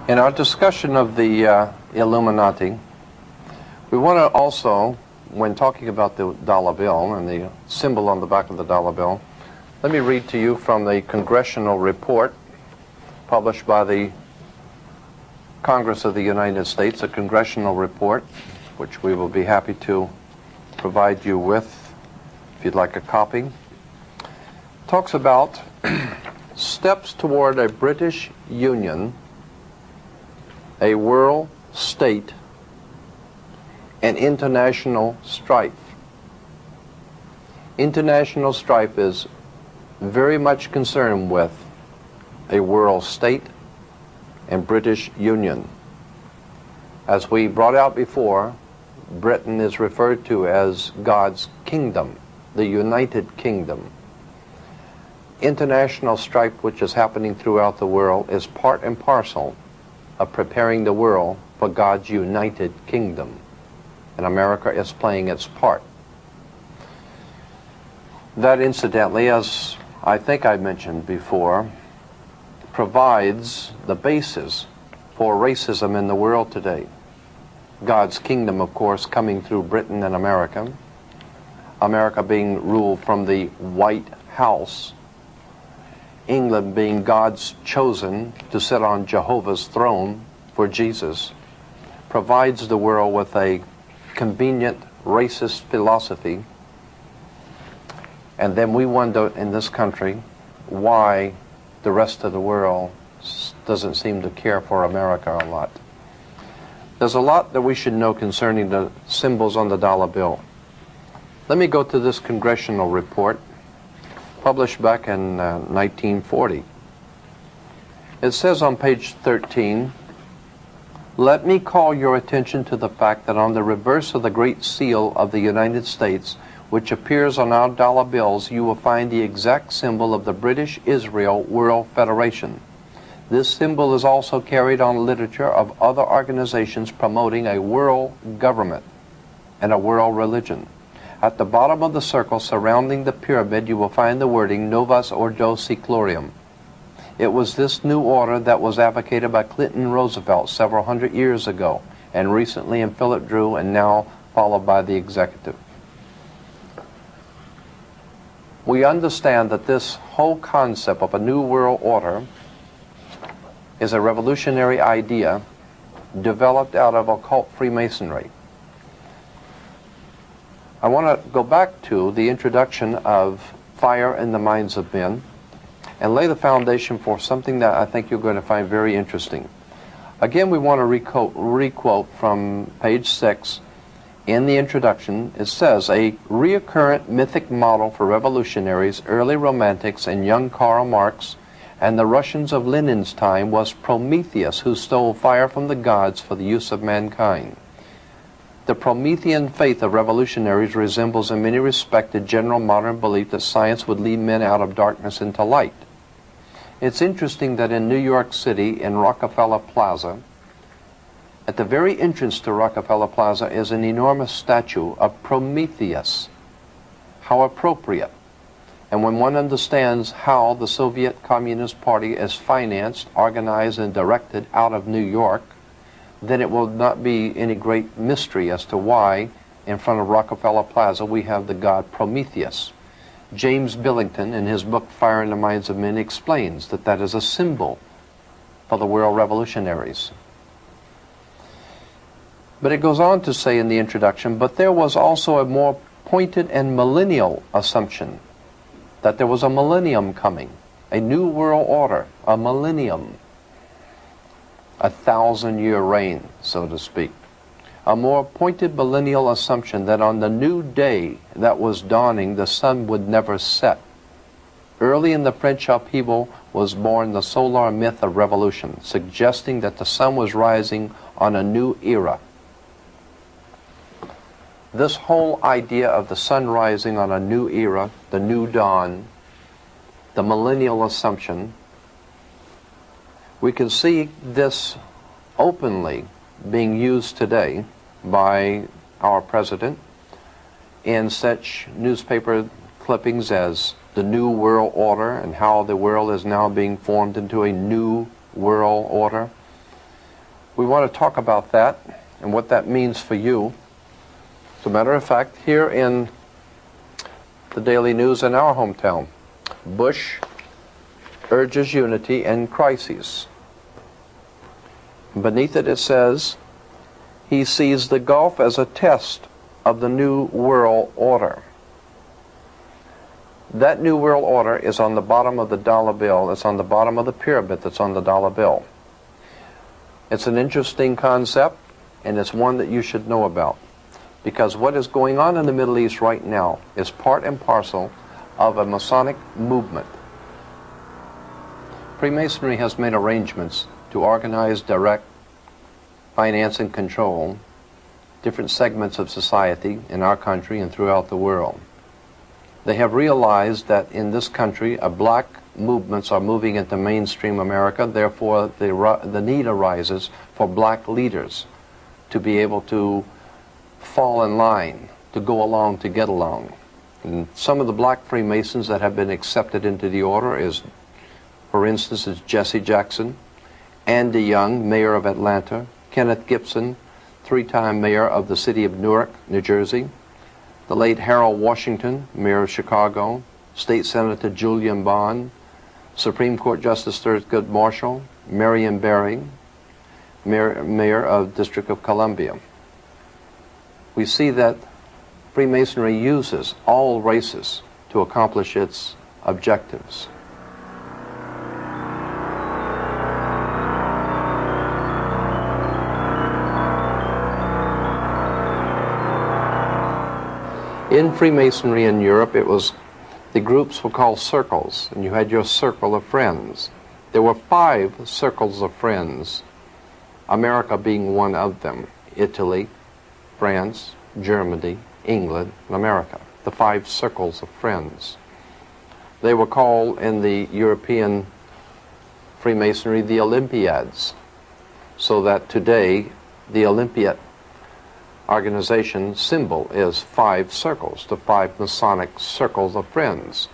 In our discussion of the Illuminati, we want to also, when talking about the dollar bill and the symbol on the back of the dollar bill, let me read to you from the congressional report published by the Congress of the United States, a congressional report, which we will be happy to provide you with if you'd like a copy. Talks about steps toward a British Union, a world state, and international strife. International strife is very much concerned with a world state and British Union. As we brought out before, Britain is referred to as God's kingdom, the United Kingdom. International strife, which is happening throughout the world, is part and parcel of preparing the world for God's United Kingdom. And America is playing its part. That, incidentally, as I think I mentioned before, provides the basis for racism in the world today. God's kingdom, of course, coming through Britain and America. America being ruled from the White House. England being God's chosen to sit on Jehovah's throne for Jesus, provides the world with a convenient racist philosophy. And then we wonder in this country why the rest of the world doesn't seem to care for America a lot. There's a lot that we should know concerning the symbols on the dollar bill. Let me go to this congressional report published back in 1940. It says on page 13, "Let me call your attention to the fact that on the reverse of the Great Seal of the United States, which appears on our dollar bills, you will find the exact symbol of the British Israel World Federation. This symbol is also carried on literature of other organizations promoting a world government and a world religion. At the bottom of the circle surrounding the pyramid, you will find the wording Novus Ordo Seclorum. It was this new order that was advocated by Clinton Roosevelt several hundred years ago, and recently in Philip Drew, and now followed by the executive." We understand that this whole concept of a new world order is a revolutionary idea developed out of occult Freemasonry. I want to go back to the introduction of Fire in the Minds of Men and lay the foundation for something that I think you're going to find very interesting. Again, we want to requote from page 6 in the introduction. It says, "A reoccurrent mythic model for revolutionaries, early romantics, and young Karl Marx, and the Russians of Lenin's time was Prometheus, who stole fire from the gods for the use of mankind. The Promethean faith of revolutionaries resembles in many respects the general modern belief that science would lead men out of darkness into light." It's interesting that in New York City, in Rockefeller Plaza, at the very entrance to Rockefeller Plaza is an enormous statue of Prometheus. How appropriate. And when one understands how the Soviet Communist Party is financed, organized, and directed out of New York, then it will not be any great mystery as to why in front of Rockefeller Plaza we have the god Prometheus. James Billington, in his book Fire in the Minds of Men, explains that that is a symbol for the world revolutionaries. But it goes on to say in the introduction, "But there was also a more pointed and millennial assumption that there was a millennium coming, a new world order, a millennium, a 1,000-year reign, so to speak. A more pointed millennial assumption that on the new day that was dawning, the sun would never set. Early in the French upheaval was born the solar myth of revolution, suggesting that the sun was rising on a new era." This whole idea of the sun rising on a new era, the new dawn, the millennial assumption, we can see this openly being used today by our president in such newspaper clippings as the New World Order and how the world is now being formed into a new world order. we want to talk about that and what that means for you. As a matter of fact, here in the Daily News in our hometown, Bush urges unity and crises. Beneath it, it says, he sees the Gulf as a test of the New World Order. That New World Order is on the bottom of the dollar bill. It's on the bottom of the pyramid that's on the dollar bill. It's an interesting concept, and it's one that you should know about. Because what is going on in the Middle East right now is part and parcel of a Masonic movement. Freemasonry has made arrangements to organize, direct, finance, and control different segments of society in our country and throughout the world. They have realized that in this country, black movements are moving into mainstream America. Therefore, the need arises for black leaders to be able to fall in line, to go along, to get along. And some of the black Freemasons that have been accepted into the order is, for instance, is Jesse Jackson, Andy Young, mayor of Atlanta, Kenneth Gibson, three-time mayor of the city of Newark, New Jersey, the late Harold Washington, mayor of Chicago, State Senator Julian Bond, Supreme Court Justice Thurgood Marshall, Marion Barry, mayor of District of Columbia. We see that Freemasonry uses all races to accomplish its objectives. In Freemasonry in Europe, the groups were called circles, and you had your circle of friends. There were 5 circles of friends, America being one of them. Italy, France, Germany, England, and America. The 5 circles of friends. They were called in the European Freemasonry the Olympiads, so that today the Olympiad organization symbol is 5 circles, the 5 Masonic circles of friends.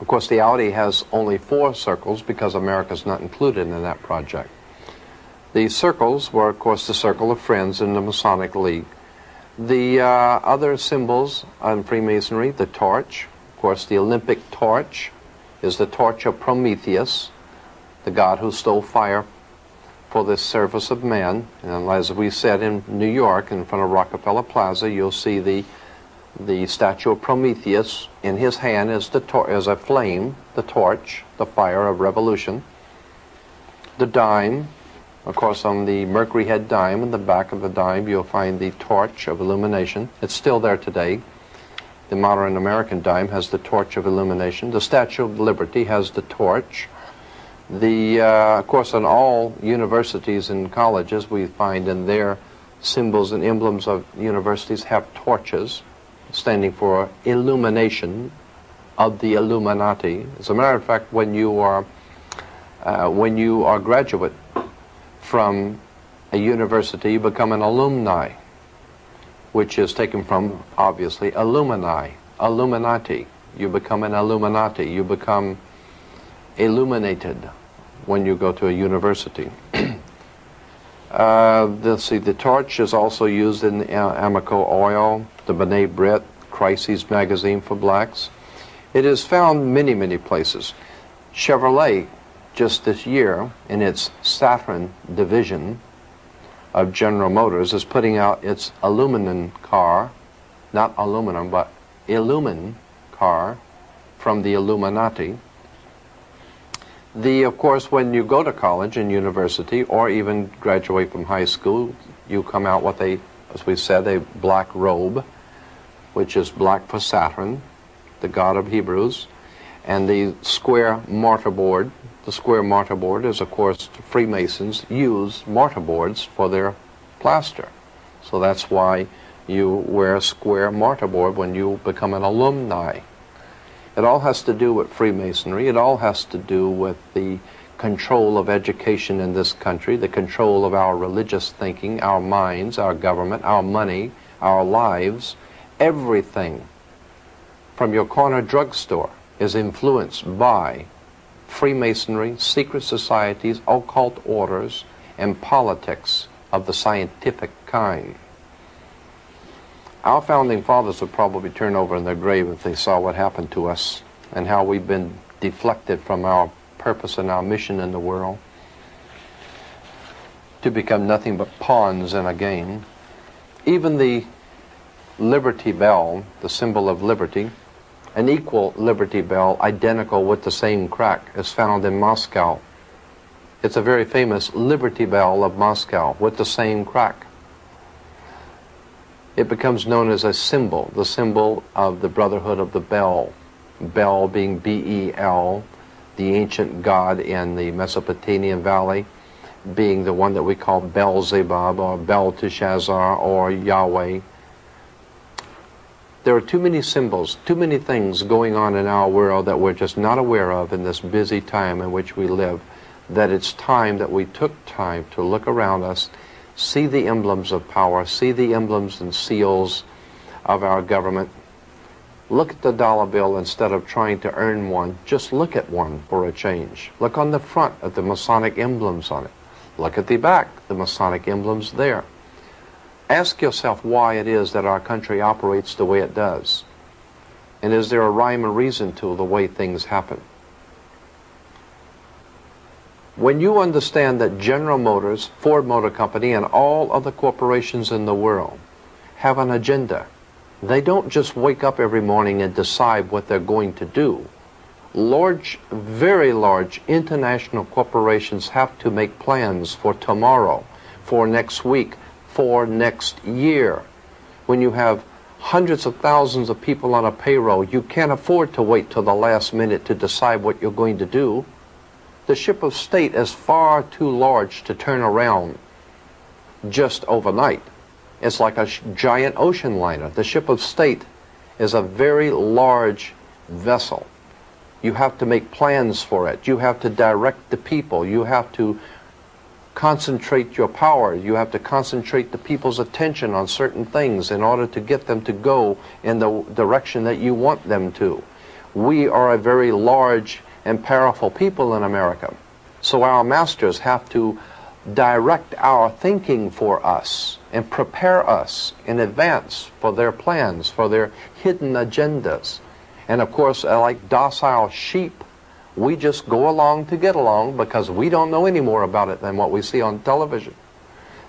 Of course, the Audi has only 4 circles because America is not included in that project. The circles were, of course, the circle of friends in the Masonic League. The other symbols on Freemasonry, the torch, of course, the Olympic torch is the torch of Prometheus, the god who stole fire for the service of man. And as we said in New York, in front of Rockefeller Plaza, you'll see the statue of Prometheus. In his hand is a flame, the torch, the fire of revolution. The dime, of course, on the Mercury head dime, in the back of the dime, you'll find the torch of illumination. It's still there today. The modern American dime has the torch of illumination. The Statue of Liberty has the torch. Of course, in all universities and colleges, we find in their symbols and emblems of universities have torches, standing for illumination of the Illuminati. As a matter of fact, when you are a graduate from a university, you become an alumni, which is taken from, obviously, Illumini, Illuminati. You become an Illuminati. You become illuminated when you go to a university. Let's see, the torch is also used in Amoco oil, the B'nai B'rith, Crises magazine for blacks. It is found many, many places. Chevrolet, just this year, in its Saturn division of General Motors, is putting out its aluminum car, not aluminum, but Illumin car from the Illuminati. Of course, when you go to college and university, or even graduate from high school, you come out with as we said, a black robe, which is black for Saturn, the god of Hebrews, and the square mortarboard. The square mortarboard is, of course, Freemasons use mortarboards for their plaster. So that's why you wear a square mortarboard when you become an alumni. It all has to do with Freemasonry. It all has to do with the control of education in this country, the control of our religious thinking, our minds, our government, our money, our lives. Everything from your corner drugstore is influenced by Freemasonry, secret societies, occult orders, and politics of the scientific kind. Our founding fathers would probably turn over in their grave if they saw what happened to us and how we've been deflected from our purpose and our mission in the world to become nothing but pawns in a game. Even the Liberty Bell, the symbol of liberty, an equal Liberty Bell, identical with the same crack, is found in Moscow. It's a very famous Liberty Bell of Moscow with the same crack. It becomes known as a symbol, the symbol of the Brotherhood of the Bell. Bel being B-E-L, the ancient god in the Mesopotamian Valley, being the one that we call Beelzebub or Belteshazzar or Yahweh. There are too many symbols, too many things going on in our world that we're just not aware of in this busy time in which we live, that it's time that we took time to look around us, see the emblems of power, see the emblems and seals of our government. Look at the dollar bill instead of trying to earn one. Just look at one for a change. Look on the front at the Masonic emblems on it. Look at the back, the Masonic emblems there. Ask yourself why it is that our country operates the way it does. And is there a rhyme and reason to the way things happen? When you understand that General Motors, Ford Motor Company, and all other corporations in the world have an agenda, they don't just wake up every morning and decide what they're going to do. Large, very large international corporations have to make plans for tomorrow, for next week, for next year. When you have hundreds of thousands of people on a payroll, you can't afford to wait till the last minute to decide what you're going to do. The ship of state is far too large to turn around just overnight. It's like a giant ocean liner. The ship of state is a very large vessel. You have to make plans for it. You have to direct the people. You have to concentrate your power. You have to concentrate the people's attention on certain things in order to get them to go in the direction that you want them to. We are a very large and powerful people in America. So our masters have to direct our thinking for us and prepare us in advance for their plans, for their hidden agendas. And of course, like docile sheep, we just go along to get along because we don't know any more about it than what we see on television.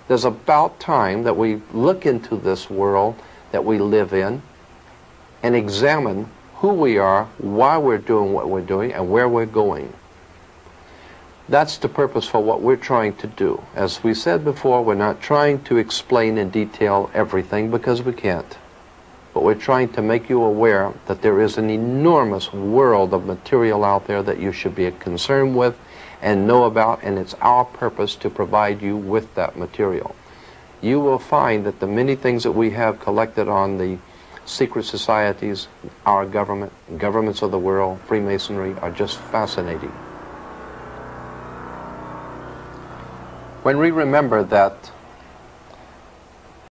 There's about time that we look into this world that we live in and examine who we are, why we're doing what we're doing, and where we're going. That's the purpose for what we're trying to do. As we said before, we're not trying to explain in detail everything because we can't. But we're trying to make you aware that there is an enormous world of material out there that you should be concerned with and know about, and it's our purpose to provide you with that material. You will find that the many things that we have collected on the secret societies, our government, governments of the world, Freemasonry, are just fascinating. When we remember that